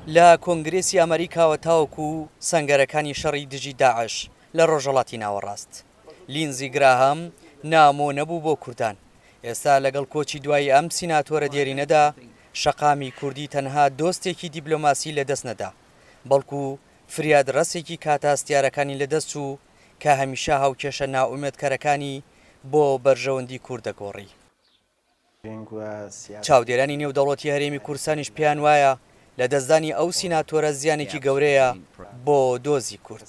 لە کۆنگرێسی ئەمریکاوە تاوەکو سەنگەرەکانی شەڕی دژی داعش لە ڕۆژهەڵاتی ناوەڕاست. لینزی گراهام نامۆ نەبوو بۆ کوردان. ئێستا لەگەڵ کۆچی دوای ئەم سیناتۆرە دێرینەدا شەقامی کوردی تەنها دۆستێکی دیبلۆماسی لەدەست نەدا، بەڵکو فریاد ڕەسێکی کاتاستیارەکانی لەدەست چوو کە هەمیشە هاوکێشە ناومێدکەرەکانی بۆ بەرژەوەندی کوورد دەگۆڕی. چاودێرانی نێودەوڵەتی هەرێمی کوردستانیش پێیان وایە لە دەستدانی ئەو سیناتۆرە زیانێکی گەورەیە بۆ دۆزی کورد.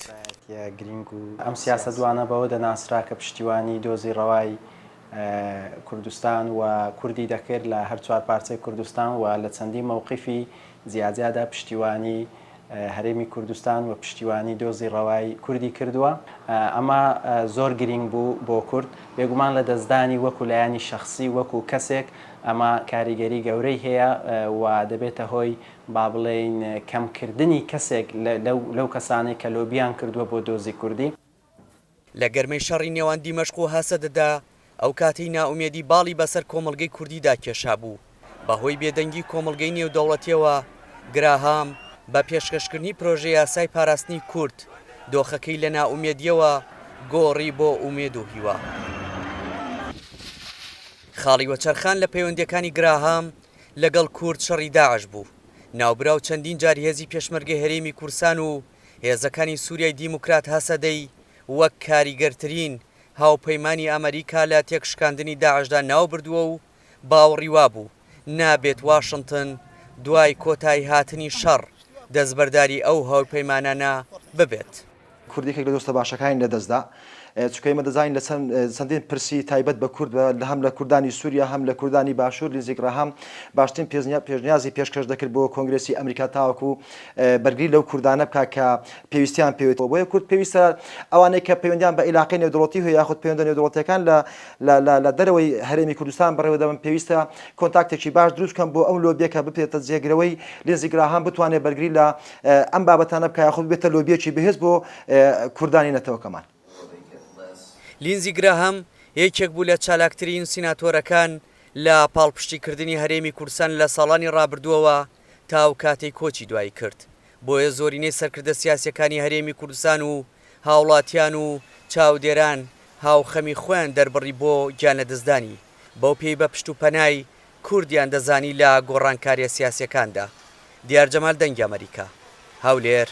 گرنگ و ئەم سیاسە دوانە بەوە دەناسرا کە پشتیوانی دۆزی ڕەوای کوردستان و کوردی دەکرد لە هەر چوار پارچەی کوردستان و لە چەندی مووقیفی جیاجیادا پشتیوانی هەرێمی کوردستان و پشتیوانی دۆزی ڕەوای کوردی کردووە. ئەمە زۆر گرنگ بوو بۆ کورد، بێگومان لە دەستدانی وەکو لایانی شەخصی وەکو کەسێک ئەمە کاریگەری گەورەی هەیە و دەبێتە هۆی با بڵێین کەمکردنی کەسێک لەو کەسانەی کە لۆبیان کردووە بۆ دۆزی کوردی. لە گەرمەی شەڕی نێوان دیمەشق و هەسەدەدا ئەو کاتەی ناومێدی باڵی بەسەر کۆمەڵگەی کوردیدا کێشا بوو. بەهۆی بێدەنگی کۆمەڵگەی نێودەوڵەتیەوە گراهام بە پێشکەشکردنی پرۆژەی یاسای پاراستنی کورد دۆخەکەی لە ناومێدیەوە گۆڕی بۆ ئومێد و هیوا. خاڵی وەچەرخان لە پەیوەندیەکانی گراهام لەگەڵ کورد شەڕی داعش بوو. ناوبراو چەندین جار هێزی پێشمەرگەی هەرێمی کوردستان و هێزەکانی سووریای دیموکرات هەسەدەی وەک کاریگەرترین هاوپەیمانی ئەمریکا لە تێکشکاندنی داعشدا ناو بردووە و باوەڕی وابوو نابێت واشنتن دوای کۆتایی هاتنی شەڕ دەستبەرداری ئەو هاوپەیمانانە ببێت. کوردێکێک لە دۆستە باشەکانی لەدەستدا چکەی مەدەزانین لە چەندین پرسی تایبەت بە کورد هەم لە کوردانی سووریا هەم لە کوردانی باشوور لینزی گراهام باشترین پێشنیازی پێشکەش دەکرد بۆ کۆنگرێسی ئەمریکا تاوەکو بەرگری لەو کوردانە بکات کە پێویستیان پێوێتەوە. بۆیە کورد پێویستە ئەوانەی کە پەیوەندیان بە عیلاقەی نێودەوڵەتی هەیە یاخود پەیوەندە نێودەوڵەتیەکان لە دەرەوەی هەرێمی کوردستان بەڕێوە دەبن پێویستە کۆنتاکتێکی باش دروست بکەن بۆ ئەو لۆبیەکە بپێتە جێگرەوەی لینزی گراهام بتوانێت بەرگری لە ئەم بابەتانە بکات یاخود بێتە لۆبیەکی بەهێز بۆ کوردانی نەتەوەکەمان. لینزی گراهام یەکێک بوو لە چالاکترین سیناتۆرەکان لە پاڵپشتیکردنی هەرێمی کوردستان لە ساڵانی ڕابردووەوە تا و کاتەی کۆچی دوایی کرد. بۆیە زۆرینەی سەرکردە سیاسیەکانی هەرێمی کوردستان و هاوڵاتیان و چاودێران هاوخەمی خۆیان دەربڕی بۆ گیانەدەستدانی بەو پێی بە پشت و پەنای کوردیان دەزانی لە گۆڕانکاریە سیاسیەکاندا. دیار جەمال دەنگی ئەمریکا، هەولێر.